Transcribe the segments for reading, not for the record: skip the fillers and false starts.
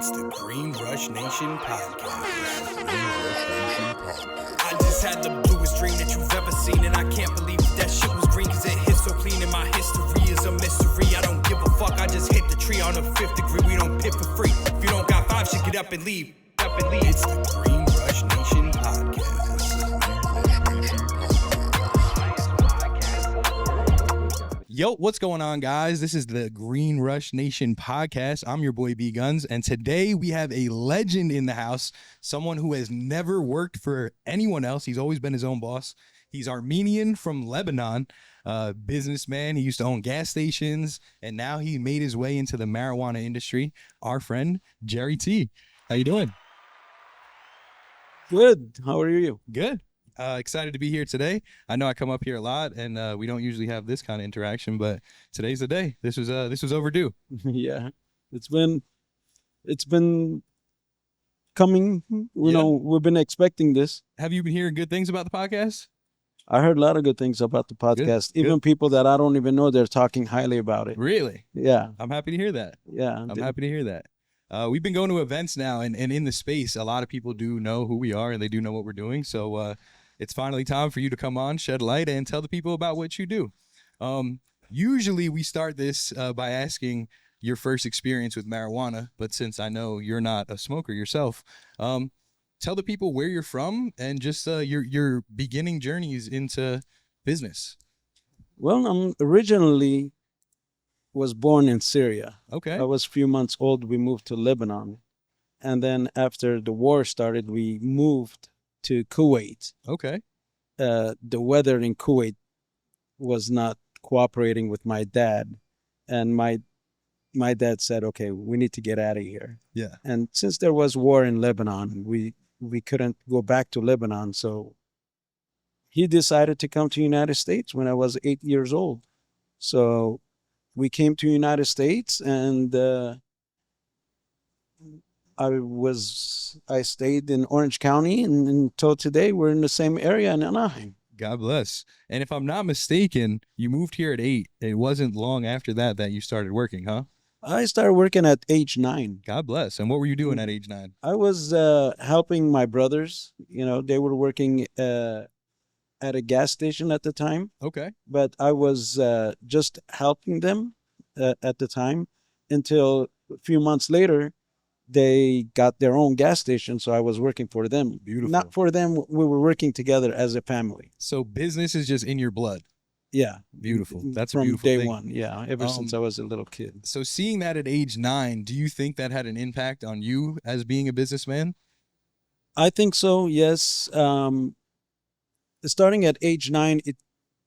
It's the Green Rush Nation podcast. I just had the bluest dream that you've ever seen, and I can't believe that shit was green, cause it hit so clean, and my history is a mystery. I don't give a fuck, I just hit the tree on the 5th degree. We don't pit for free. If you don't got 5 shit, get up and leave. It's the Green Rush Nation podcast. Yo, what's going on, guys? This is the Green Rush Nation podcast. I'm your boy B Guns, and today we have a legend in the house, someone who has never worked for anyone else. He's always been his own boss. He's Armenian from Lebanon, businessman. He used to own gas stations, and now he made his way into the marijuana industry. Our friend, Jerry T. How you doing? Good. How are you? Good. Excited to be here today. I know I come up here a lot, and we don't usually have this kind of interaction, but today's the day. This was overdue. Yeah, it's been coming. You know, we've been expecting this. Have you been hearing good things about the podcast? I heard a lot of good things about the podcast. Even people that I don't even know, they're talking highly about it. Really? Yeah. I'm happy to hear that. Yeah. I'm happy to hear that. We've been going to events now, and in the space, a lot of people do know who we are, and they do know what we're doing. So it's finally time for you to come on, shed light, and tell the people about what you do. Usually we start this by asking your first experience with marijuana, but since I know you're not a smoker yourself, tell the people where you're from and just your beginning journeys into business. Well, I'm originally was born in Syria. Okay. I was a few months old. We moved to Lebanon. And then after the war started, we moved to Kuwait. Okay. The weather in Kuwait was not cooperating with my dad. And my dad said, okay, we need to get out of here. Yeah. And since there was war in Lebanon, we couldn't go back to Lebanon. So he decided to come to the United States when I was 8 years old. So we came to the United States, and I stayed in Orange County, and until today we're in the same area in Anaheim. God bless. And if I'm not mistaken, you moved here at 8. It wasn't long after that you started working, huh? I started working at age 9. God bless. And what were you doing at age 9? I was helping my brothers. You know, they were working at a gas station at the time. Okay. But I was just helping them at the time until a few months later, they got their own gas station. So I was working for them. Beautiful. Not for them. We were working together as a family. So business is just in your blood. Yeah. Beautiful. That's from a beautiful day thing. one. Yeah. Ever since I was a little kid. So seeing that at age 9, do you think that had an impact on you as being a businessman? I think so. Yes. Starting at age 9, it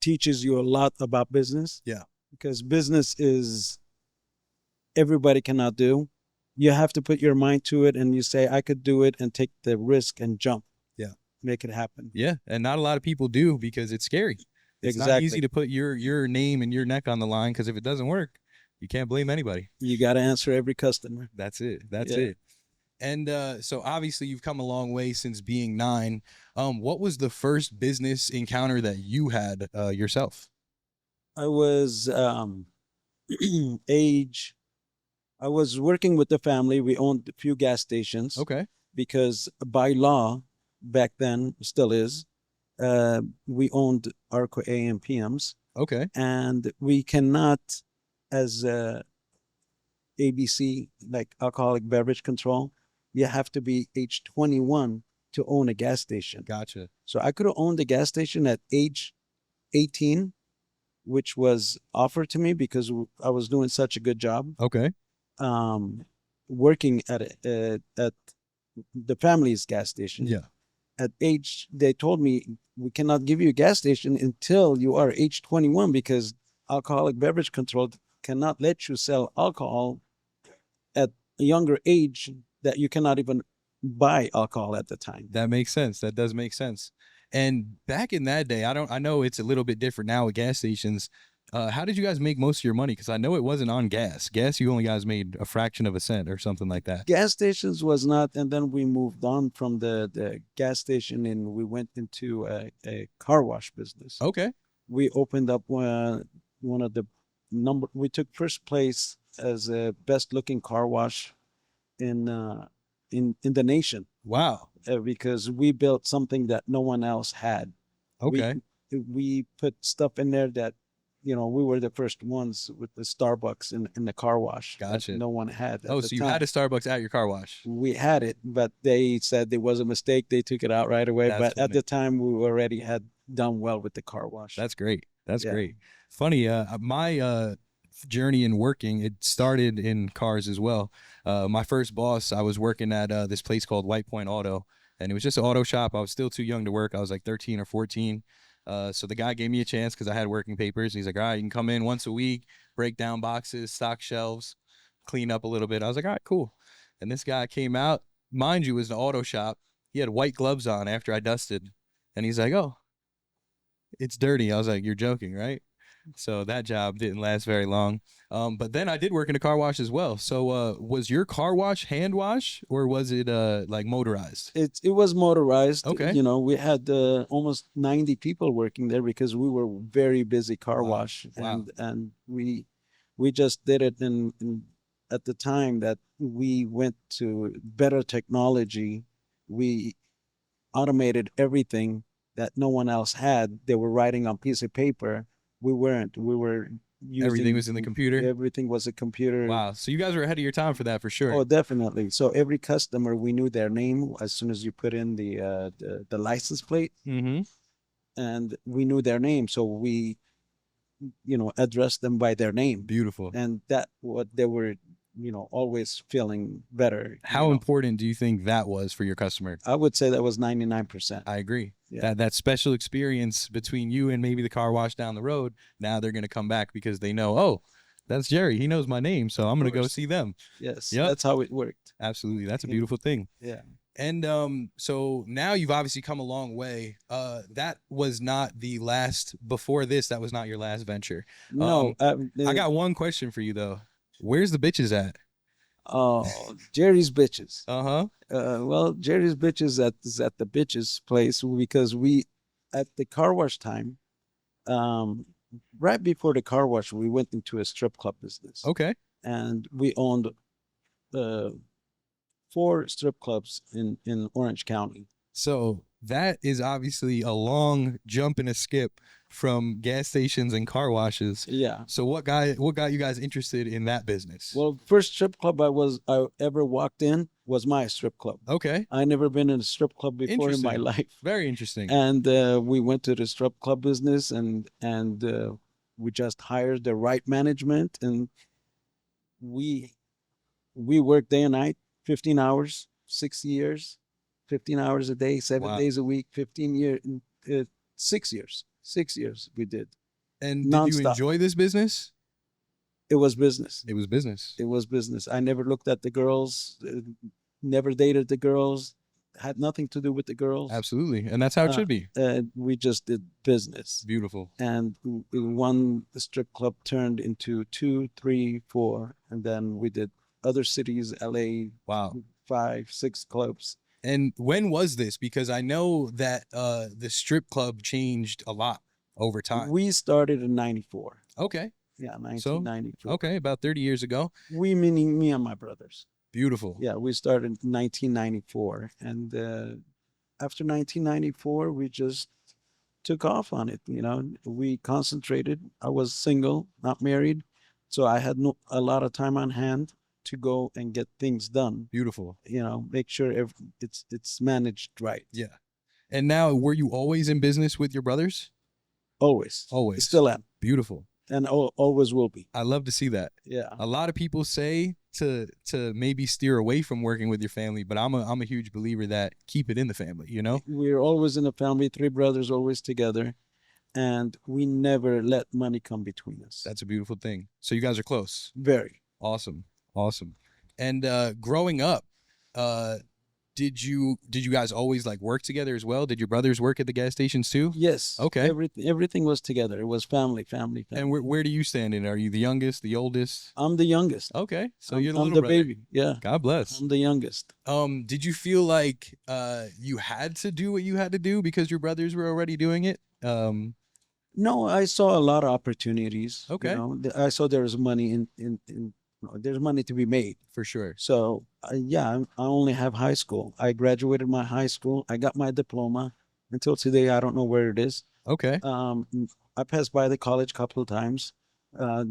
teaches you a lot about business. Yeah. Because business is everybody cannot do. You have to put your mind to it, and you say, I could do it, and take the risk and jump. Yeah. Make it happen. Yeah. And not a lot of people do because it's scary. It's not easy to put your name and your neck on the line, because if it doesn't work, you can't blame anybody. You got to answer every customer. That's it. That's it. And so obviously you've come a long way since being 9. What was the first business encounter that you had yourself? I was I was working with the family. We owned a few gas stations. Okay. Because by law, back then, still is, we owned ARCO AM PMs. Okay. And we cannot, as ABC, like alcoholic beverage control, you have to be age 21 to own a gas station. Gotcha. So I could have owned a gas station at age 18, which was offered to me because I was doing such a good job. Okay. Working at the family's gas station. Yeah. They told me, we cannot give you a gas station until you are age 21, because alcoholic beverage control cannot let you sell alcohol at a younger age that you cannot even buy alcohol at the time. That makes sense. That does make sense. And back in that day, I know it's a little bit different now with gas stations. How did you guys make most of your money? Because I know it wasn't on gas. Gas, you only guys made a fraction of a cent or something like that. Gas stations was not, and then we moved on from the gas station, and we went into a car wash business. Okay. We opened up one of the we took first place as a best looking car wash in the nation, Wow. because we built something that no one else had. Okay. We put stuff in there that, we were the first ones with the Starbucks in the car wash that Gotcha. no one had at Oh, the so you time. had a Starbucks at your car wash. We had it, but they said it was a mistake. They took it out right away. That's But at funny. the time, we already had done well with the car wash. That's great. That's Yeah. great. Funny. My journey in working, it started in cars as well. My first boss, I was working at this place called White Point Auto, and it was just an auto shop. I was still too young to work. I was like 13 or 14. So the guy gave me a chance because I had working papers. He's like, all right, you can come in once a week, break down boxes, stock shelves, clean up a little bit. I was like, all right, cool. And this guy came out, mind you, it was an auto shop. He had white gloves on after I dusted. And he's like, oh, it's dirty. I was like, you're joking, right? So that job didn't last very long. But then I did work in a car wash as well. So was your car wash hand wash or was it like motorized? It was motorized. Okay. We had almost 90 people working there because we were very busy car Wow. wash, Wow. and we just did it at the time that we went to better technology. We automated everything that no one else had. They were writing on piece of paper. We weren't. We were using Everything was in the computer. Everything was a computer. Wow. So you guys were ahead of your time for that for sure. Oh, definitely. So every customer, we knew their name as soon as you put in the license plate, Mm-hmm. and we knew their name. So we, addressed them by their name, Beautiful. and that what they were, always feeling better. How important do you think that was for your customer? I would say that was 99%. I agree. Yeah. That special experience between you and maybe the car wash down the road, now they're going to come back because they know, oh, that's Jerry. He knows my name, so I'm going to go see them. Yes, Yep. that's how it worked. Absolutely. That's a beautiful thing. Yeah. And so now you've obviously come a long way. That was not the last, before this, that was not your last venture. No, I got one question for you though. Where's the bitches at? Oh, Jerry's bitches. Uh-huh. Well, Jerry's bitches is at the bitches place because we, at the car wash time, right before the car wash, we went into a strip club business. Okay. And we owned 4 strip clubs in Orange County. So that is obviously a long jump and a skip from gas stations and car washes. Yeah. So what got you guys interested in that business? Well, first strip club I ever walked in was my strip club. Okay. I never been in a strip club before in my life. Very interesting. And we went to the strip club business, and we just hired the right management, and we worked day and night, 15 hours, 6 years, 15 hours a day, 7 Wow. days a week, 15 years, 6 years. 6 years we did. And did you nonstop. enjoy this business? It was business. It was business. It was business. I never looked at the girls, never dated the girls, had nothing to do with the girls. Absolutely. And that's how it should be. We just did business. Beautiful. And one strip club turned into 2, 3, 4, and then we did other cities, LA. Wow. 5, 6 clubs. And when was this? Because I know that the strip club changed a lot over time. We started in 94. Okay. Yeah, 1994. Okay, about 30 years ago. We, meaning me and my brothers. Beautiful. Yeah, we started in 1994. And after 1994, we just took off on it. We concentrated. I was single, not married. So I had a lot of time on hand to go and get things done. Beautiful. Make sure it's managed right. Yeah. And now, were you always in business with your brothers? Always. Always. Still am. Beautiful. And always will be. I love to see that. Yeah. A lot of people say to maybe steer away from working with your family, but I'm a huge believer that keep it in the family, We're always in a family, 3 brothers always together, and we never let money come between us. That's a beautiful thing. So you guys are close. Very. Awesome. Awesome. And growing up, did you guys always like work together as well? Did your brothers work at the gas stations too? Yes. Okay. Everything was together. It was family. And where do you stand in? Are you the youngest, the oldest? I'm the youngest. Okay. So you're the I'm little the brother. baby. Yeah. God bless. I'm the youngest. Did you feel like you had to do what you had to do because your brothers were already doing it? No, I saw a lot of opportunities. Okay. I saw there was money in there's money to be made. For sure. So yeah, I only have high school. I graduated my high school. I got my diploma. Until today, I don't know where it is. Okay. I passed by the college a couple of times,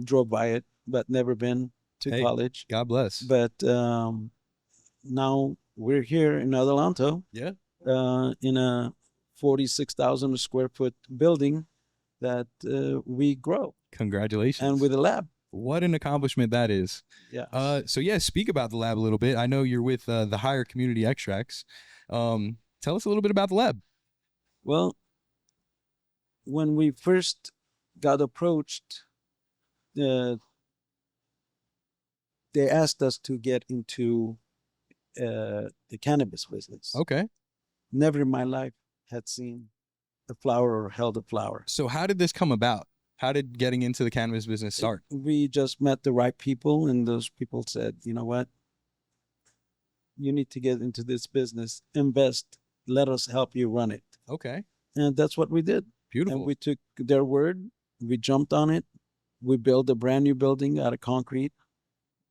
drove by it, but never been to Hey, college. God bless. But now we're here in Adelanto, Yeah. in a 46,000 square foot building that we grow, Congratulations. and with a lab. What an accomplishment that is. Yeah. So yeah, speak about the lab a little bit. I know you're with the Higher Community Extracts. Tell us a little bit about the lab. Well, when we first got approached, uh, they asked us to get into the cannabis business. Okay. Never in my life had seen a flower or held a flower. So how did this come about? How did getting into the cannabis business start? We just met the right people, and those people said, you know what? You need to get into this business, invest, let us help you run it. Okay. And that's what we did. Beautiful. And we took their word, we jumped on it, we built a brand new building out of concrete,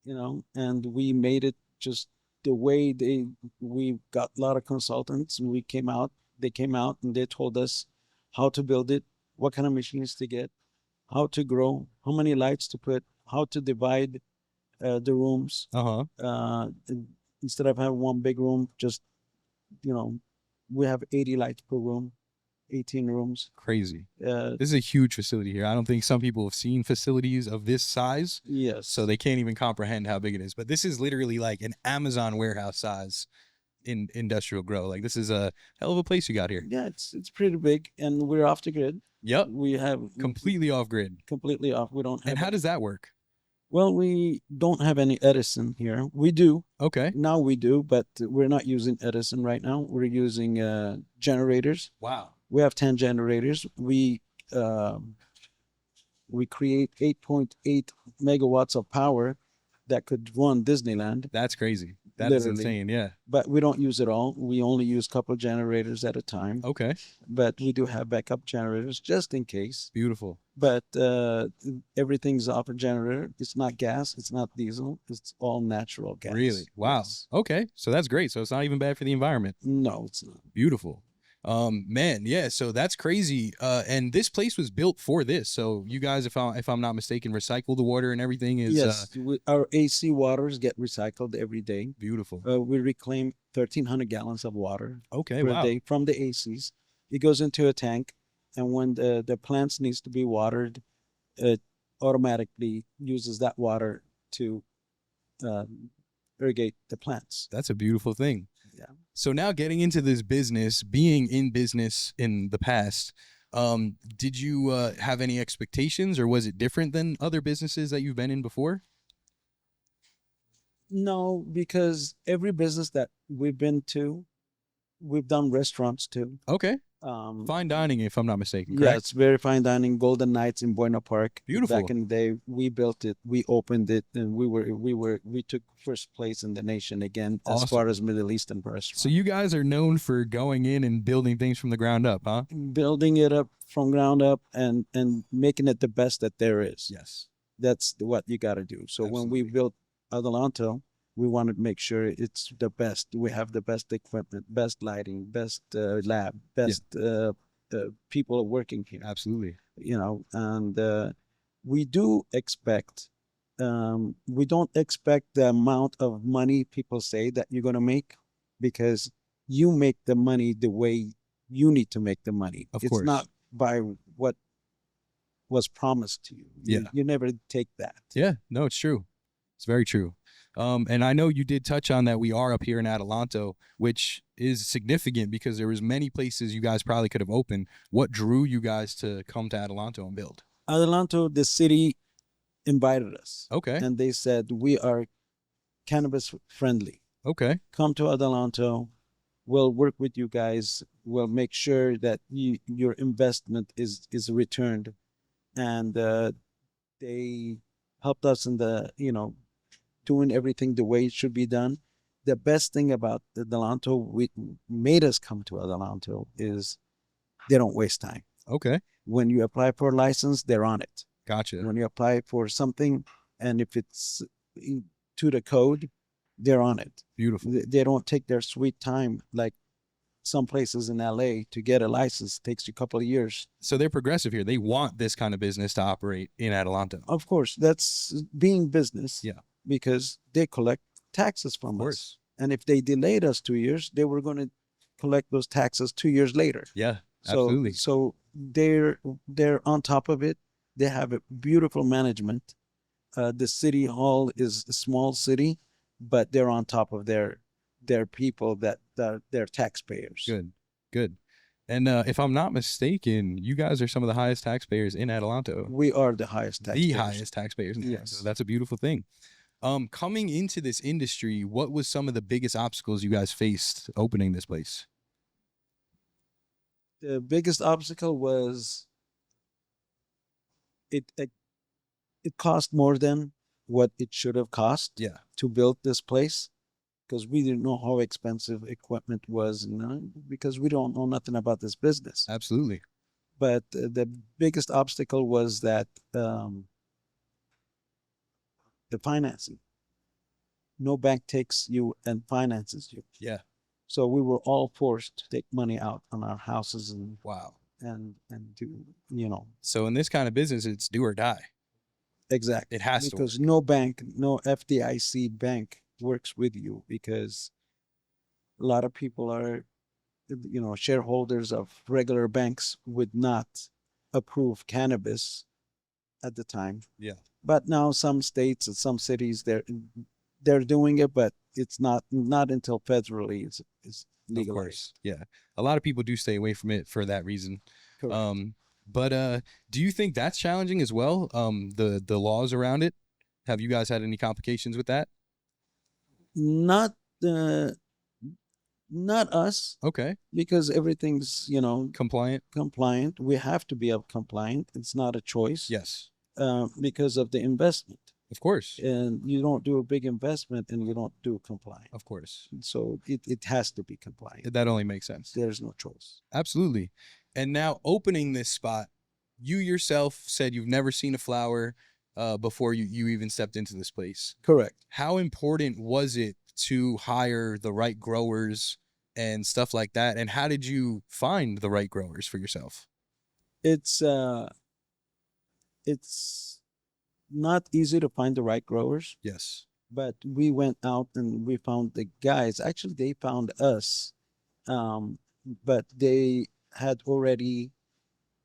and we made it just the way we got a lot of consultants, and they came out and they told us how to build it, what kind of machines to get, how to grow, how many lights to put, how to divide the rooms. Uh-huh. Instead of having one big room, just, we have 80 lights per room, 18 rooms. Crazy. This is a huge facility here. I don't think some people have seen facilities of this size. Yes. So they can't even comprehend how big it is. But this is literally like an Amazon warehouse size in industrial grow. Like, this is a hell of a place you got here. Yeah, it's pretty big, and we're off the grid. Yep. We have Completely off grid. completely off. We don't have. And how does that work? Well, we don't have any Edison here. We do. Okay. Now we do, but we're not using Edison right now. We're using generators. Wow. We have 10 generators. We create 8.8 megawatts of power that could run Disneyland. That's crazy. That is Literally. insane. Yeah. But we don't use it all. We only use a couple of generators at a time. Okay. But we do have backup generators just in case. Beautiful. But everything's off a generator. It's not gas. It's not diesel. It's all natural gas. Really? Wow. Yes. Okay. So that's great. So it's not even bad for the environment. No, it's not. Beautiful. Man, yeah, so that's crazy. And this place was built for this. So you guys, if I'm not mistaken, recycle the water and everything is Yes, our AC waters get recycled every day. beautiful. We reclaim 1,300 gallons of water Okay, per wow. day from the ACs. It goes into a tank, and when the plants needs to be watered, it automatically uses that water to irrigate the plants. That's a beautiful thing. Yeah. So now getting into this business, being in business in the past, did you have any expectations, or was it different than other businesses that you've been in before? No, because every business that we've been to, we've done restaurants too. Okay. Fine dining, if I'm not mistaken, correct? Yeah, it's very fine dining. Golden Nights in Buena Park. Beautiful. Back in the day, we built it, we opened it, and we took first place in the nation again as Awesome. far as Middle Eastern restaurants. So you guys are known for going in and building things from the ground up, huh? Building it up from ground up and making it the best that there is. Yes. That's what you got to do. So when we built Adelanto, we wanted to make sure it's the best. We have the best equipment, best lighting, best lab, best people working here. Absolutely. And we do expect. We don't expect the amount of money people say that you're going to make, because you make the money the way you need to make the money. Of It's course. not by what was promised to you. Yeah. You never take that. Yeah, no, it's true. It's very true. And I know you did touch on that we are up here in Adelanto, which is significant because there was many places you guys probably could have opened. What drew you guys to come to Adelanto and build? Adelanto, the city invited us. Okay. And they said, we are cannabis friendly. Okay. Come to Adelanto. We'll work with you guys. We'll make sure that your investment is returned. And they helped us in doing everything the way it should be done. The best thing about Adelanto, made us come to Adelanto, is they don't waste time. Okay. When you apply for a license, they're on it. Gotcha. When you apply for something, and if it's to the code, they're on it. Beautiful. They don't take their sweet time like some places in LA to get a license takes you a couple of years. So they're progressive here. They want this kind of business to operate in Adelanto. Of course, that's being business. Yeah. Because they collect taxes from Of us. course. And if they delayed us 2 years, they were going to collect those taxes 2 years later. Yeah, So, absolutely. so they're on top of it. They have a beautiful management. The city hall is a small city, but they're on top of their people that they're taxpayers. Good, good. And if I'm not mistaken, you guys are some of the highest taxpayers in Adelanto. We are the highest taxpayers. The highest taxpayers in Adelanto. Yes. That's a beautiful thing. Coming into this industry, what was some of the biggest obstacles you guys faced opening this place? The biggest obstacle was it cost more than what it should have cost Yeah, to build this place, because we didn't know how expensive equipment was, because we don't know nothing about this business. absolutely. But the biggest obstacle was that the financing. No bank takes you and finances you. Yeah. So we were all forced to take money out on our houses and Wow. do. So in this kind of business, it's do or die. Exactly. It has to because work. no bank, no FDIC bank works with you, because a lot of people are, shareholders of regular banks would not approve cannabis at the time. Yeah. But now some states and some cities they're doing it, but it's not until federally it's Of legalized. course. Yeah. A lot of people do stay away from it for that reason. Correct. But do you think that's challenging as well? The laws around it. Have you guys had any complications with that? Not not us, Okay. because everything's Compliant? compliant. We have to be compliant. It's not a choice. Yes. Because of the investment. Of course. And you don't do a big investment and you don't do compliant. Of course. So it has to be compliant. That only makes sense. There's no choice. Absolutely. And now opening this spot, you yourself said you've never seen a flower before you even stepped into this place. Correct. How important was it to hire the right growers and stuff like that? And how did you find the right growers for yourself? It's not easy to find the right growers, Yes. but we went out and we found the guys. Actually, they found us, but they had already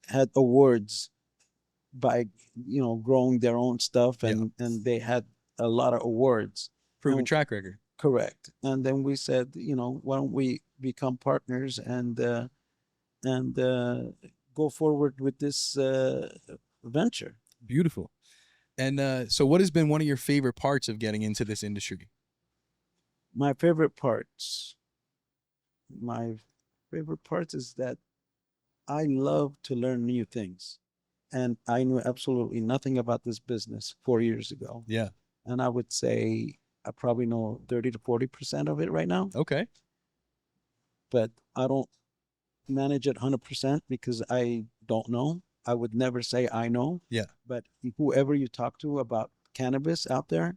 had awards by growing their own stuff, and they had a lot of awards. Proven track record. Correct. And then we said, why don't we become partners and go forward with this venture? Beautiful. And so what has been one of your favorite parts of getting into this industry? My favorite parts is that I love to learn new things. And I knew absolutely nothing about this business 4 years ago. Yeah. And I would say I probably know 30 to 40% of it right now. Okay. But I don't manage it 100% because I don't know. I would never say I know. Yeah. But whoever you talk to about cannabis out there,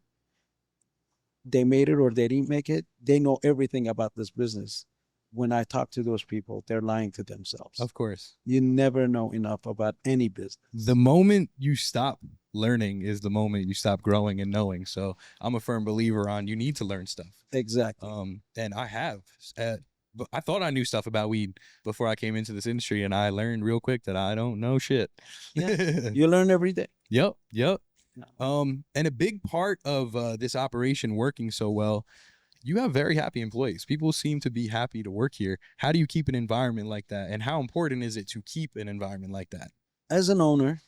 they made it or they didn't make it, they know everything about this business. When I talk to those people, they're lying to themselves. Of course. You never know enough about any business. The moment you stop learning is the moment you stop growing and knowing. So I'm a firm believer on you need to learn stuff. Exactly. And I have. But I thought I knew stuff about weed before I came into this industry, and I learned real quick that I don't know shit. Yeah. You learn every day. Yep. Yeah. And a big part of this operation working so well, you have very happy employees. People seem to be happy to work here. How do you keep an environment like that? And how important is it to keep an environment like that? As an owner,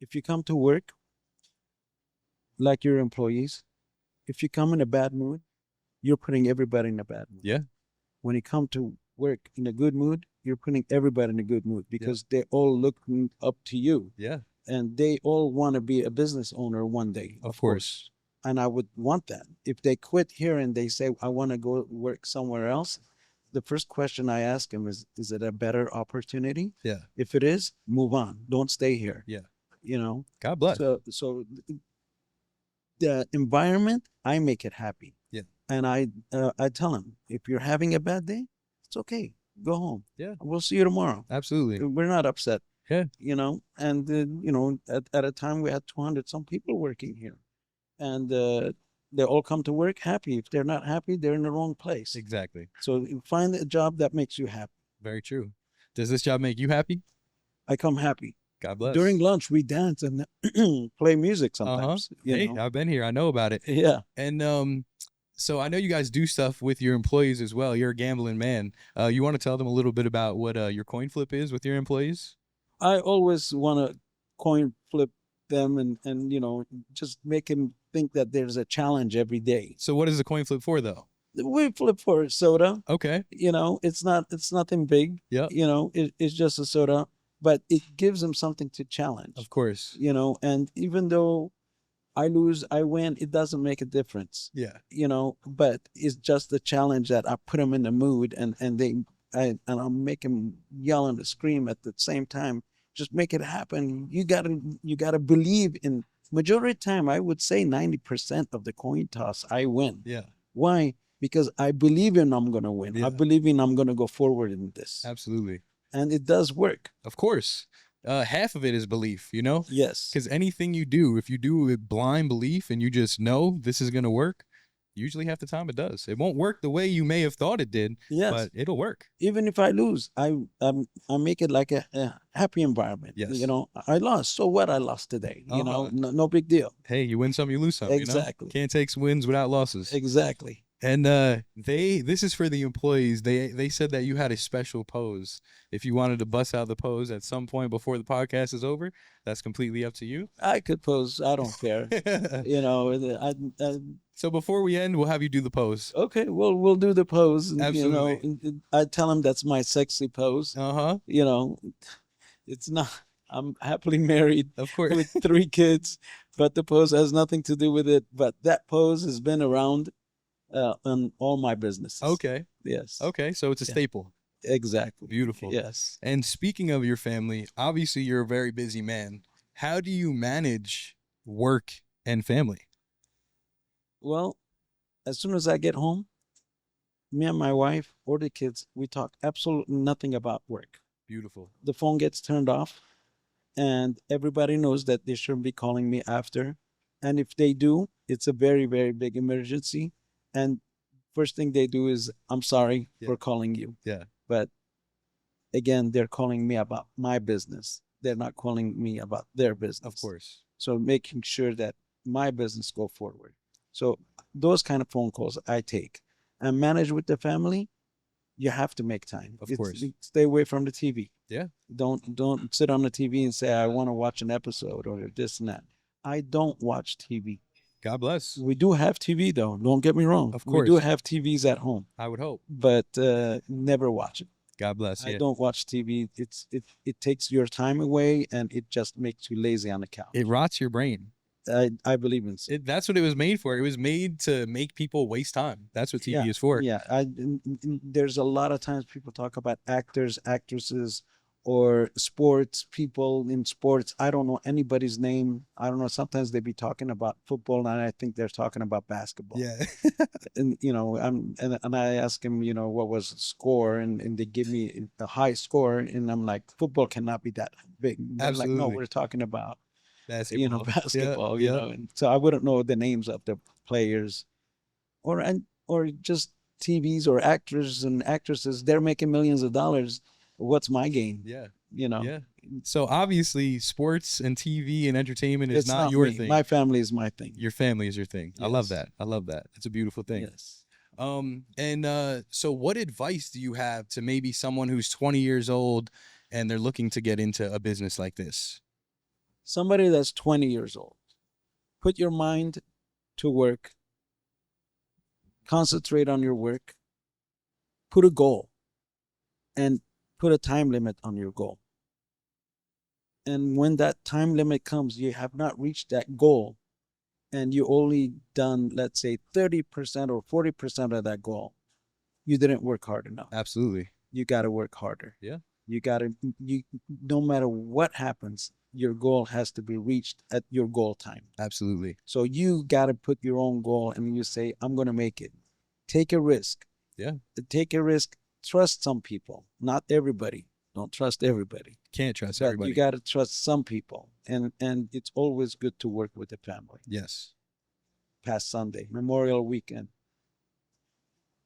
if you come to work like your employees, if you come in a bad mood, you're putting everybody in a bad mood. Yeah. When you come to work in a good mood, you're putting everybody in a good mood because they all look up to you. Yeah. And they all want to be a business owner one day. Of course. And I would want that. If they quit here and they say, I want to go work somewhere else, the first question I ask them is it a better opportunity? Yeah. If it is, move on. Don't stay here. Yeah. You know? God bless. So the environment, I make it happy. Yeah. And I tell them, if you're having a bad day, it's okay. Go home. Yeah. We'll see you tomorrow. Absolutely. We're not upset. Yeah. You know, and you know, at a time we had 200 some people working here, and they all come to work happy. If they're not happy, they're in the wrong place. Exactly. So you find a job that makes you happy. Very true. Does this job make you happy? I come happy. God bless. During lunch, we dance and play music Uh-huh. sometimes. You Hey, know? I've been here. I know about it. Yeah. And so I know you guys do stuff with your employees as well. You're a gambling man. You want to tell them a little bit about what your coin flip is with your employees? I always want to coin flip them and you know, just make them think that there's a challenge every day. So what is the coin flip for, though? We flip for soda. Okay. You know, it's nothing big. Yeah. You know, it's just a soda, but it gives them something to challenge. Of course. You know, and even though I lose, I win, it doesn't make a difference. Yeah. You know, but it's just the challenge that I put them in the mood, and I'll make them yell and scream at the same time. Just make it happen. You gotta believe in. Majority of the time, I would say 90% of the coin toss, I win. Yeah. Why? Because I believe in I'm gonna win. Yeah. I believe in I'm gonna go forward in this, Absolutely. and it does work. Of course. Half of it is belief, you know? Yes. Because anything you do, if you do with blind belief and you just know this is going to work, usually half the time it does. It won't work the way you may have thought it did, Yes. but it'll work. Even if I lose, I make it like a happy environment. Yes. You know, I lost. So what? I lost today. You know, Uh-huh. no big deal. Hey, you win some, you lose some. You know? Exactly. Can't take wins without losses. Exactly. And this is for the employees. They said that you had a special pose. If you wanted to bust out the pose at some point before the podcast is over, that's completely up to you. I could pose. I don't care. You know, So before we end, we'll have you do the pose. okay. We'll do the pose. And, Absolutely. You know, I tell them that's my sexy pose. Uh-huh. You know, it's not. I'm happily married Of course. with 3 kids, but the pose has nothing to do with it. But that pose has been around on all my businesses. Okay. Yes. Okay. So it's a Yeah. staple. Exactly. Beautiful. Yes. And speaking of your family, obviously you're a very busy man. How do you manage work and family? Well, as soon as I get home, me and my wife or the kids, we talk absolutely nothing about work. Beautiful. The phone gets turned off, and everybody knows that they shouldn't be calling me after. And if they do, it's a very, very big emergency. And first thing they do is, I'm sorry Yeah. for calling you. Yeah. But again, they're calling me about my business. They're not calling me about their business. Of course. So making sure that my business go forward. So those kind of phone calls I take. And manage with the family, you have to make time. Of course. Stay away from the TV. Yeah. Don't sit on the TV and say I want to watch an episode or this and that. I don't watch TV. God bless. We do have TV though. Don't get me wrong. Of course. We do have TVs at home, I would hope. but never watch it. God bless. I Yeah. don't watch TV. It takes your time away and it just makes you lazy on the couch. It rots your brain. I believe in That's what it was made for. It was made to make people waste time. That's what TV is for. Yeah, there's a lot of times people talk about actors, actresses, or sports people in sports. I don't know anybody's name. I don't know. Sometimes they be talking about football, and I think they're talking about basketball. Yeah. And you know, and I ask them, you know, what was the score, and they give me a high score, and I'm like, football cannot be that big. They're like, no, Absolutely. we're talking about Basketball. you know, basketball, Yeah. you know, and so I wouldn't know the names of the players, or just TVs or actors and actresses. They're making millions of dollars. What's my gain? Yeah. You know, Yeah. So obviously, sports and TV and entertainment is it's not your me. thing. My family is my thing. Your family is your thing. I love Yes. that. I love that. It's a beautiful thing. Yes. So what advice do you have to maybe someone who's 20 years old and they're looking to get into a business like this? Somebody that's 20 years old, put your mind to work. Concentrate on your work. Put a goal, and put a time limit on your goal. And when that time limit comes, you have not reached that goal, and you only done, let's say, 30% or 40% of that goal, you didn't work hard enough. Absolutely. You got to work harder. Yeah. You got to, no matter what happens, your goal has to be reached at your goal time. Absolutely. So you got to put your own goal and you say, I'm going to make it. Take a risk. Yeah. Take a risk. Trust some people, not everybody. Don't trust everybody. Can't trust But everybody. you got to trust some people. And it's always good to work with the family. Yes. Past Sunday, Memorial Weekend,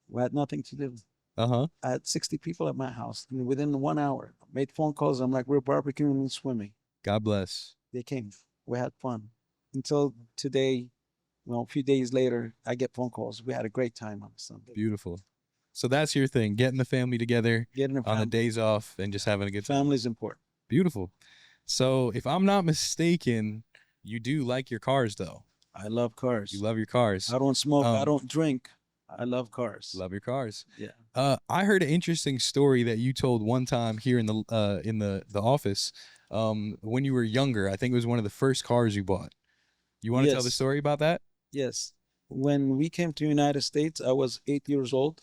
we had nothing to do. Uh-huh. I had 60 people at my house. And within 1 hour, I made phone calls. I'm like, we're barbecuing and swimming. God bless. They came. We had fun. Until today, well, a few days later, I get phone calls. We had a great time on Sunday. Beautiful. So that's your thing, getting the family together Getting a on family. the days off and just having a good time. Family's important. Beautiful. So if I'm not mistaken, you do like your cars, though. I love cars. You love your cars. I don't smoke. I don't drink. I love cars. Love your cars. Yeah. I heard an interesting story that you told one time here in the office. When you were younger, I think it was one of the first cars you bought. You want to tell the Yes. story about that? Yes. When we came to the United States, I was 8 years old.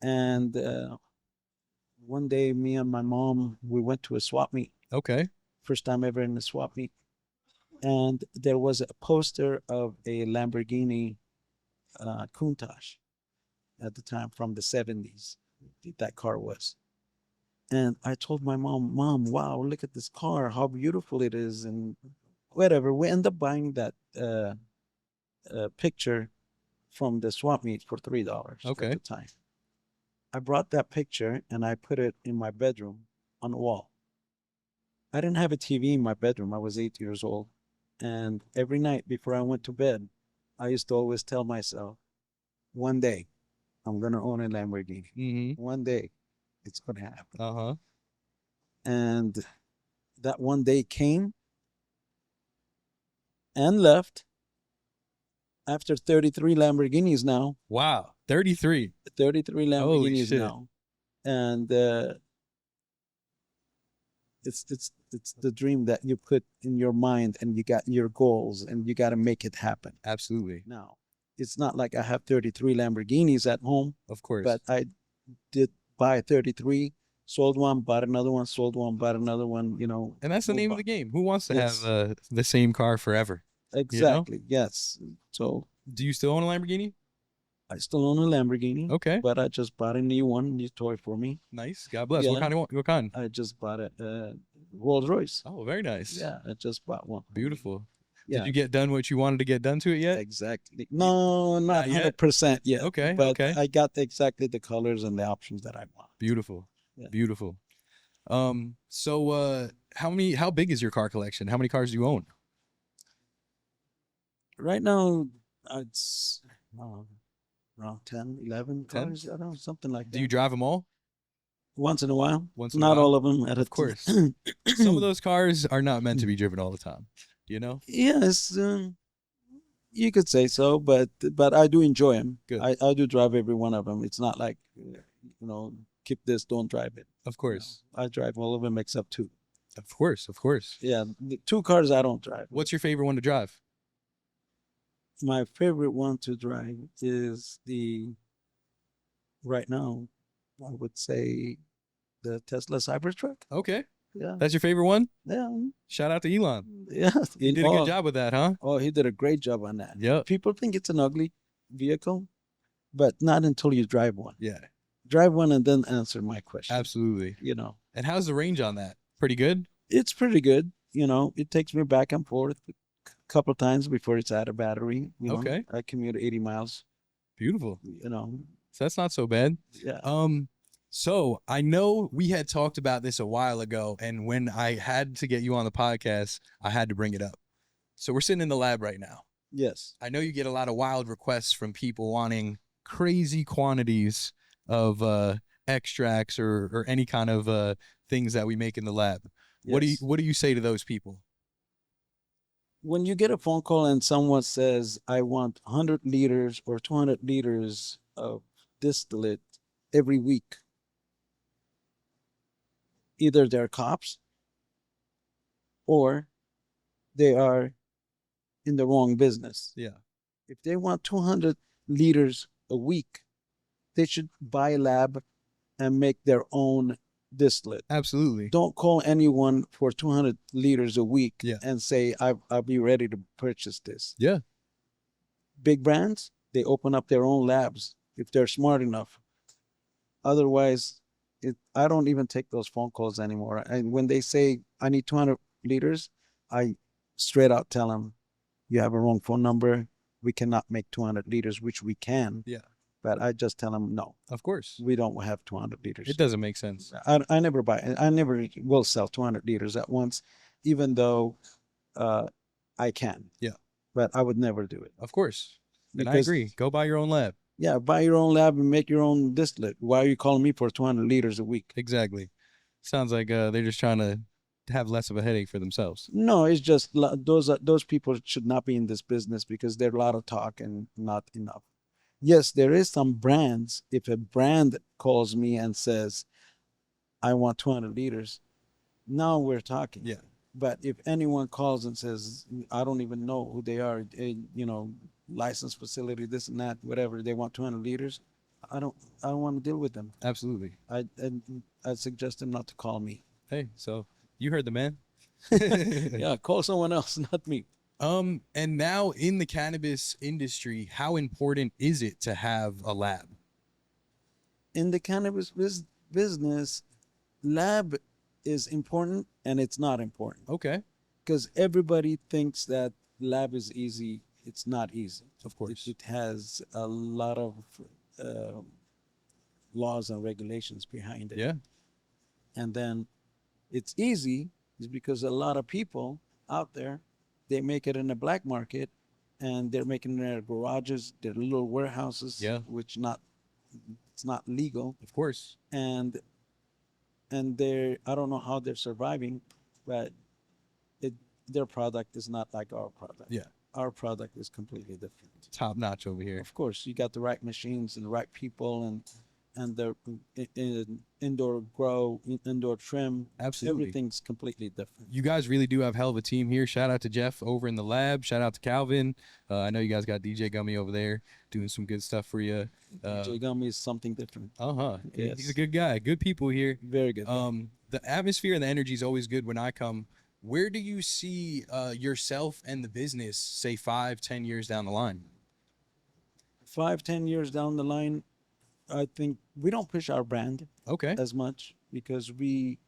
And one day, me and my mom, we went to a swap meet. Okay. First time ever in a swap meet. And there was a poster of a Lamborghini Countach at the time from the 70s. That car was. And I told my mom, Mom, wow, look at this car, how beautiful it is. And whatever. We end up buying that picture from the swap meet for $3 Okay. at the time. I brought that picture and I put it in my bedroom on the wall. I didn't have a TV in my bedroom. I was 8 years old. And every night before I went to bed, I used to always tell myself, one day I'm going to own a Lamborghini. Mm-hmm. One day it's going to happen. Uh-huh. And that one day came and left after 33 Lamborghinis now. Wow. 33. 33 Holy Lamborghinis shit. now. And it's the dream that you put in your mind and you got your goals and you got to make it happen. Absolutely. Now, it's not like I have 33 Lamborghinis at home, Of course. but I did buy 33, sold one, bought another one, sold one, bought another one, you know. And that's the name of the game. Who wants to Yes. have the same car forever? Exactly. Yes. So Do you still own a Lamborghini? I still own a Lamborghini. Okay. But I just bought a new toy for me. Nice. God bless. Yeah. What kind? What kind? I just bought a Rolls Royce. Oh, very nice. Yeah, I just bought one. Beautiful. Yeah. Did you get done what you wanted to get done to it yet? Exactly. No, not Not yet? 100% yet. Okay, But okay. I got exactly the colors and the options that I want. Beautiful. Yeah. Beautiful. So how big is your car collection? How many cars do you own? Right now, it's around 10, 11 10? cars. I don't know, something like that. Do you drive them all? Once in a while. Once in a Not while? all of them. Of course. Some of those cars are not meant to be driven all the time, you know? Yes, you could say so, but I do enjoy them. Good. I do drive every one of them. It's not like, keep this, don't drive it. Of course. I drive all of them except two. Of course. Of course. Yeah, the two cars I don't drive. What's your favorite one to drive? My favorite one to drive is right now, I would say the Tesla Cybertruck. Okay. Yeah. That's your favorite one? Yeah. Shout out to Elon. Yeah. He did a good job with that, huh? Oh, he did a great job on that. Yep. People think it's an ugly vehicle, but not until you drive one. Yeah. Drive one and then answer my question. Absolutely. And how's the range on that? Pretty good? It's pretty good. It takes me back and forth a couple of times before it's out of battery. Okay. I commute 80 miles, Beautiful. So that's not so bad. Yeah. So I know we had talked about this a while ago, and when I had to get you on the podcast, I had to bring it up. So we're sitting in the lab right now. Yes. I know you get a lot of wild requests from people wanting crazy quantities of extracts or any kind of things that we make in the lab. Yes. What do you say to those people? When you get a phone call and someone says, I want 100 liters or 200 liters of distillate every week, either they're cops or they are in the wrong business. Yeah. If they want 200 liters a week, they should buy a lab and make their own distillate. Absolutely. Don't call anyone for 200 liters a week Yeah. and say, I'll be ready to purchase this. Yeah. Big brands, they open up their own labs if they're smart enough. Otherwise, I don't even take those phone calls anymore. And when they say, I need 200 liters, I straight out tell them, you have a wrong phone number. We cannot make 200 liters, which we can. Yeah. But I just tell them, no, Of course. we don't have 200 liters. It doesn't make sense. I never buy, I never will sell 200 liters at once, even though I can. Yeah. But I would never do it. Of course. And I Because- agree. Go buy your own lab. Yeah, buy your own lab and make your own distillate. Why are you calling me for 200 liters a week? Exactly. Sounds like they're just trying to have less of a headache for themselves. No, it's just those people should not be in this business because there's a lot of talk and not enough. Yes, there is some brands. If a brand calls me and says, I want 200 liters, now we're talking. Yeah. But if anyone calls and says, I don't even know who they are, licensed facility, this and that, whatever, they want 200 liters, I don't want to deal with them. Absolutely. I suggest them not to call me. Hey, so you heard the man. Yeah, call someone else, not me. And now in the cannabis industry, how important is it to have a lab? In the cannabis business, lab is important and it's not important Okay. because everybody thinks that lab is easy. It's not easy. Of course. It has a lot of laws and regulations behind it. Yeah. And then it's easy is because a lot of people out there, they make it in the black market and they're making it in their garages, their little warehouses, Yeah. which it's not legal. Of course. And I don't know how they're surviving, but their product is not like our product. Yeah. Our product is completely different. Top notch over here. Of course, you got the right machines and the right people and the indoor grow, indoor trim. Absolutely. Everything's completely different. You guys really do have hell of a team here. Shout out to Jeff over in the lab. Shout out to Calvin. I know you guys got DJ Gummy over there doing some good stuff for you. DJ Gummy is something different. He's Yes. a good guy. Good people here. Very good. The atmosphere and the energy is always good when I come. Where do you see yourself and the business, say 5-10 years down the line? 5-10 years down the line, I think we don't push our brand Okay. as much because we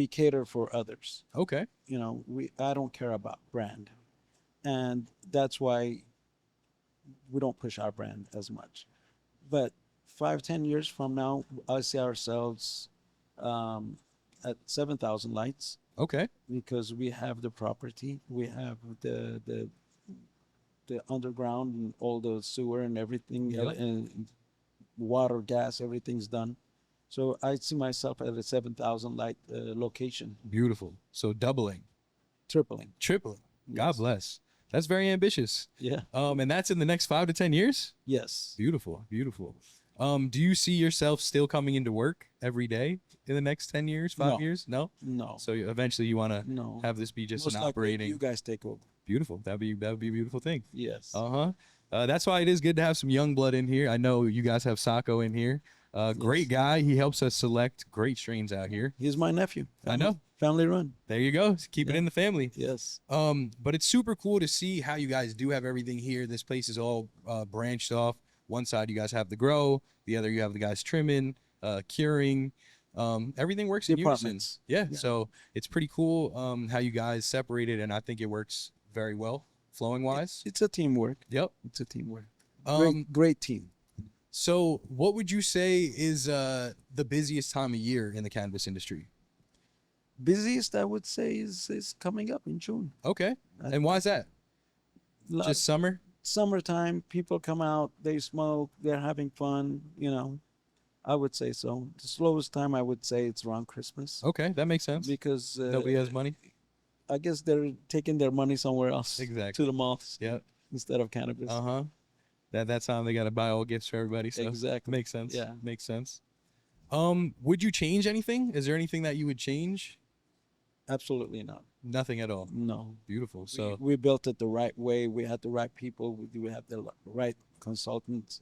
cater for others. Okay. I don't care about brand, and that's why we don't push our brand as much. But 5-10 years from now, I see ourselves at 7,000 lights Okay. because we have the property, we have the underground and all the sewer and everything, Yeah. and water, gas, everything's done. So I see myself at a 7,000 light location, Beautiful. So doubling, tripling. tripling. God Yes. bless. That's very ambitious. Yeah. And that's in the next 5 to 10 years? Yes. Beautiful. Beautiful. Do you see yourself still coming into work every day in the next 10 years, 5 No. years? No? No. So eventually you want to No. have this be just Most an likely operating. you guys take over. Beautiful. That would be a beautiful thing. Yes. That's why it is good to have some young blood in here. I know you guys have Sacco in here. Great guy. He helps us select great strains out here. He's my nephew. I know. Family run. There you go. Keep it Yeah. in the family. Yes. But it's super cool to see how you guys do have everything here. This place is all branched off. One side you guys have the grow, the other you have the guys trimming, curing. Everything works in unison. Departments. Yeah, Yeah. so it's pretty cool how you guys separated, and I think it works very well, flowing wise. It's a teamwork. Yep. It's a teamwork. Um, Great team. So what would you say is the busiest time of year in the cannabis industry? Busiest, I would say, is coming up in June. Okay. And why is that? Just summer? Summertime, people come out, they smoke, they're having fun, I would say so. The slowest time, I would say, it's around Christmas. Okay, that makes sense. Because Nobody has money. I guess they're taking their money somewhere else. Exactly. To the malls. Yep. Instead of cannabis. That time they got to buy all gifts for everybody. So Exactly. makes sense. Yeah. Makes sense. Would you change anything? Is there anything that you would change? Absolutely not. Nothing at all. No. Beautiful. So We built it the right way. We had the right people. We have the right consultants.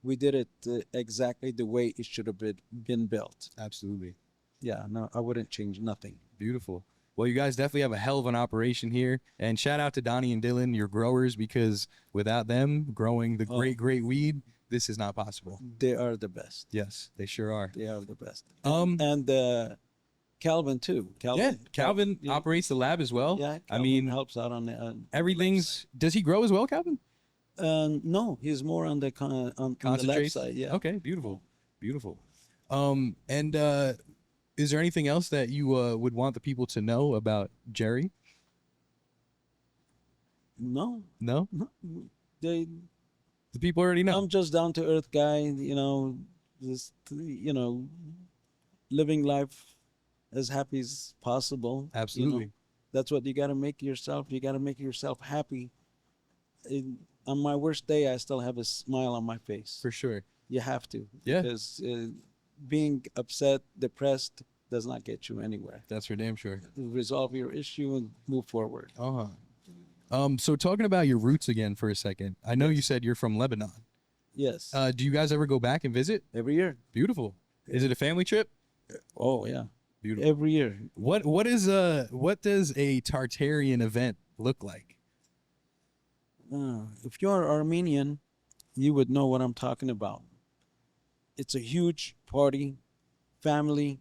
we did it exactly the way it should have been built. Absolutely. Yeah, no, I wouldn't change nothing. Beautiful. Well, you guys definitely have a hell of an operation here. And shout out to Donnie and Dylan, your growers, because without them growing the great weed, this is not possible. They are the best. Yes, they sure are. They are the best. And Calvin too. Calvin yeah. operates the lab as well. Yeah, I mean, helps out on the everything's. Does he grow as well, Calvin? no, he's more on the on the left Concentrates? side. Yeah. Okay, beautiful, beautiful. And is there anything else that you would want the people to know about Jerry? No, No, they. the people already know. I'm just down to earth guy. Just living life as happy as possible. Absolutely. That's what you got to make yourself. You got to make yourself happy. On my worst day, I still have a smile on my face. For sure. You have to. Yeah. Because being upset, depressed does not get you anywhere. That's for damn sure. Resolve your issue and move forward. So talking about your roots again for a second, I know you said you're from Lebanon. Yes. Do you guys ever go back and visit? Every year. Beautiful. Is it a family trip? Oh yeah. Beautiful. Every year. What does a Tartarian event look like? If you're Armenian, you would know what I'm talking about. It's a huge party, family.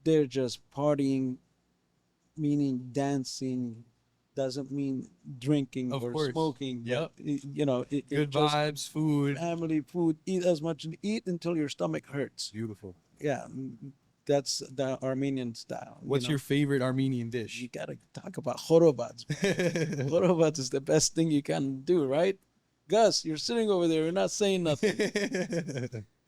They're just partying, meaning dancing. Doesn't mean drinking Of or course. smoking. Yep. But, Good just vibes, food. family food. Eat as much and eat until your stomach hurts. Beautiful. Yeah, that's the Armenian style. What's your favorite Armenian dish? You gotta talk about chorobats. Chorobats is the best thing you can do, right? Gus, you're sitting over there. You're not saying nothing.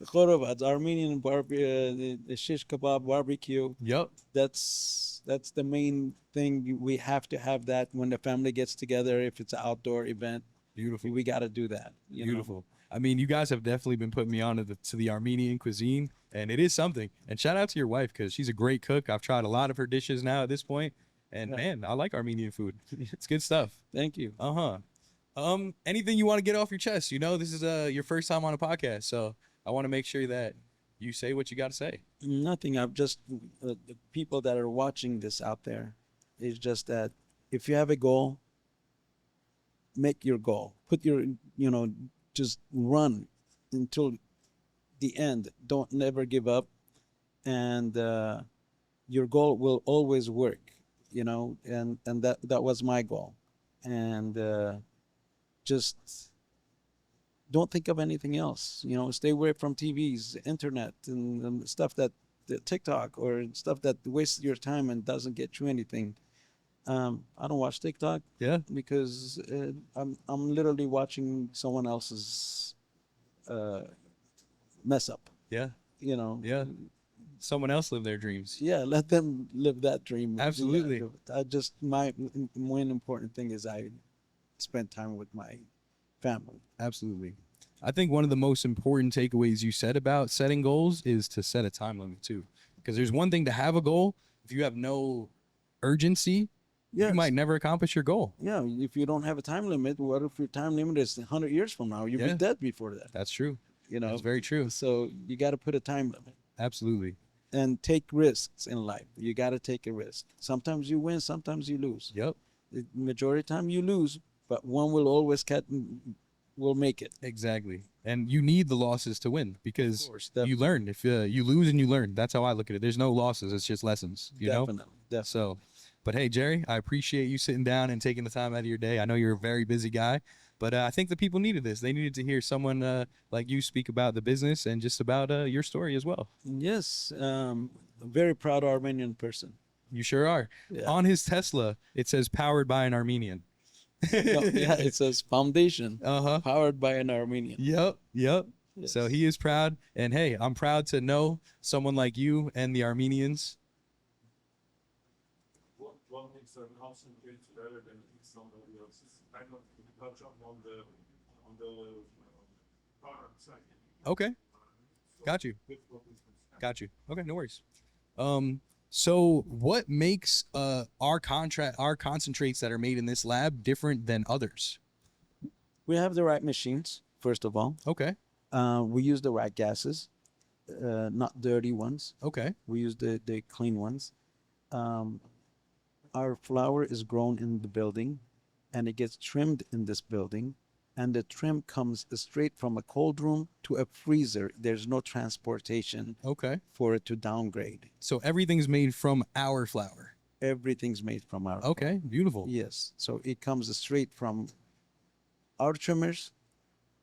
Chorobats, Armenian barbecue, the shish kebab barbecue. Yep. That's the main thing. We have to have that when the family gets together. If it's an outdoor event, Beautiful. we got to do that. Beautiful. I mean, you guys have definitely been putting me on to the Armenian cuisine, and it is something. And shout out to your wife, because she's a great cook. I've tried a lot of her dishes now at this point, and man, I like Armenian food. It's good stuff. Thank you. Anything you want to get off your chest? This is your first time on a podcast, so I want to make sure that you say what you got to say. Nothing. I've just the people that are watching this out there is just that if you have a goal, make your goal. Put your just run until the end. Don't never give up, and your goal will always work. And that was my goal, and just don't think of anything else. Stay away from TVs, internet, and stuff that TikTok or stuff that wastes your time and doesn't get you anything. I don't watch TikTok. Yeah. Because I'm literally watching someone else's mess up. Yeah. Yeah. Someone else live their dreams. Yeah, let them live that dream. Absolutely. My one important thing is I spend time with my family. Absolutely. I think one of the most important takeaways you said about setting goals is to set a time limit too. Because there's one thing to have a goal. If you have no urgency, you might never accomplish your goal. Yeah, if you don't have a time limit, what if your time limit is 100 years from now? You'll be dead before that. That's true. That's very true. So you got to put a time limit. Absolutely. And take risks in life. You got to take a risk. Sometimes you win, sometimes you lose. Yep. The majority of the time you lose, but one will always will make it. Exactly. And you need the losses to win, because Definitely. you learn. If you lose and you learn, that's how I look at it. There's no losses. It's just lessons, Definitely. So, but hey, Jerry, I appreciate you sitting down and taking the time out of your day. I know you're a very busy guy, but I think the people needed this. They needed to hear someone like you speak about the business and just about your story as well. Yes. A very proud Armenian person. You sure are. Yeah. On his Tesla, it says powered by an Armenian. Yeah, it says foundation. Powered by an Armenian. Yep. Yes. So he is proud, and hey, I'm proud to know someone like you and the Armenians. One makes an concentrate better than somebody else's. I don't touch on the product side. Okay. Got you. Okay, no worries. So what makes our concentrates that are made in this lab different than others? We have the right machines, first of all. Okay. We use the right gases, not dirty ones. Okay. We use the clean ones. Our flower is grown in the building, and it gets trimmed in this building, and the trim comes straight from a cold room to a freezer. There's no transportation Okay. for it to downgrade. So everything's made from our flower. Everything's made from our Okay. Beautiful. Yes. So it comes straight from our trimmers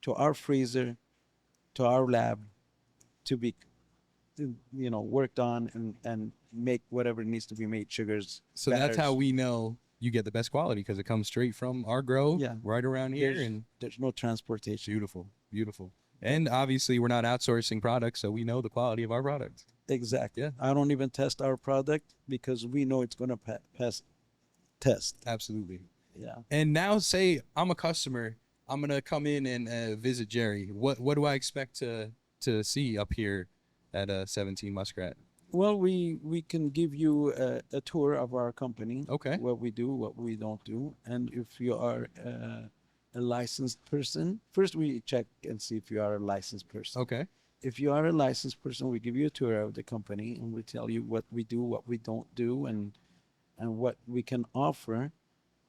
to our freezer to our lab to be, worked on and make whatever needs to be made, sugars. So that's how batters. we know you get the best quality because it comes straight from our grow Yeah. right around here. There's, And there's no transportation. beautiful, beautiful. And obviously we're not outsourcing products, so we know the quality of our product. Exactly. Yeah. I don't even test our product because we know it's going to pass test. Absolutely. Yeah. And now say I'm a customer, I'm going to come in and visit Jerry. What do I expect to see up here at 17 Muskrat? Well, we can give you a tour of our company. Okay. What we do, what we don't do, and if you are a licensed person, first we check and see if you are a licensed person. Okay. If you are a licensed person, we give you a tour of the company and we tell you what we do, what we don't do, and what we can offer.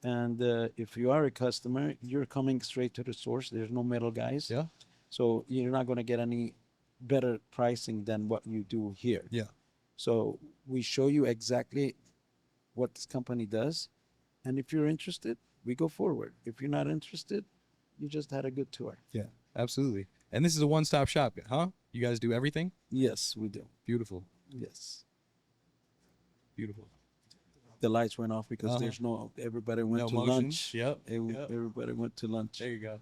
And if you are a customer, you're coming straight to the source. There's no middle guys. Yeah. So you're not going to get any better pricing than what you do here. Yeah. So we show you exactly what this company does. And if you're interested, we go forward. If you're not interested, you just had a good tour. Yeah. Absolutely. And this is a one-stop shop, huh? You guys do everything? Yes, we do. Beautiful. Yes. Beautiful. The lights went off because Uh-huh. everybody went No to motion. lunch. Yep. Everybody went to lunch. There you go.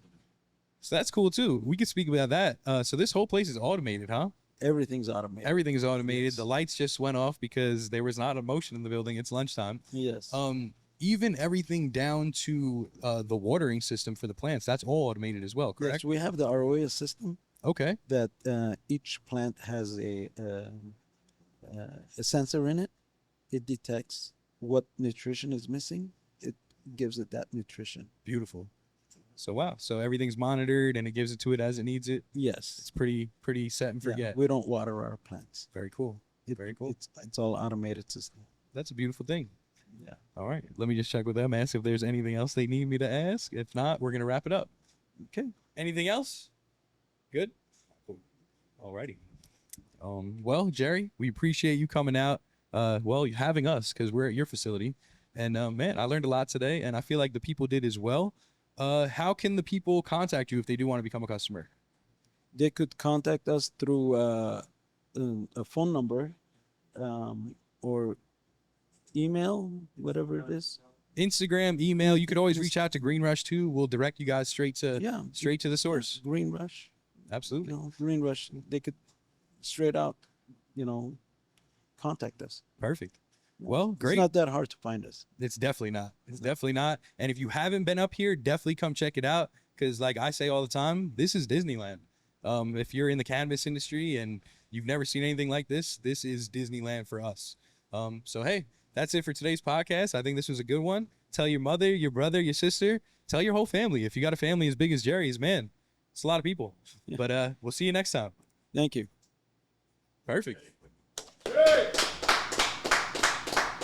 So that's cool too. We could speak about that. So this whole place is automated, huh? Everything's automated. Everything is automated. Yes. The lights just went off because there was not a motion in the building. It's lunchtime. Yes. Even everything down to the watering system for the plants, that's all automated as well, correct? Yes, we have the ROA system Okay. that each plant has a sensor in it. It detects what nutrition is missing. It gives it that nutrition. Beautiful. So wow. So everything's monitored and it gives it to it as it needs it. Yes. It's pretty set and Yeah, forget. we don't water our plants. Very cool. Very cool. It's all automated system. That's a beautiful thing. Yeah. All right. Let me just check with them, ask if there's anything else they need me to ask. If not, we're going to wrap it up. Okay. Anything else? Good? All righty. Well, Jerry, we appreciate you coming out. Having us because we're at your facility. And man, I learned a lot today, and I feel like the people did as well. How can the people contact you if they do want to become a customer? They could contact us through a phone number or email, whatever it is. Instagram, email. You could always reach out to Green Rush too. We'll direct you guys straight to the source. Green Rush. Absolutely. Green Rush. They could straight out, contact us. Perfect. Well, great. It's not that hard to find us. It's definitely not. It's definitely not. And if you haven't been up here, definitely come check it out. Because like I say all the time, this is Disneyland. If you're in the cannabis industry and you've never seen anything like this, this is Disneyland for us. So, hey, that's it for today's podcast. I think this was a good one. Tell your mother, your brother, your sister, tell your whole family. If you got a family as big as Jerry's, man, it's a lot of people. Yeah. But we'll see you next time. Thank you. Perfect.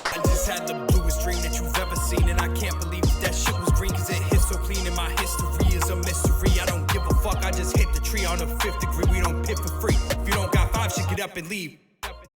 I just had the bluest dream that you've ever seen, and I can't believe that shit was green, cause it hits so clean, and my history is a mystery. I don't give a fuck, I just hit the tree on the 5th degree. We don't pit for free. If you don't got 5 shit, get up and leave.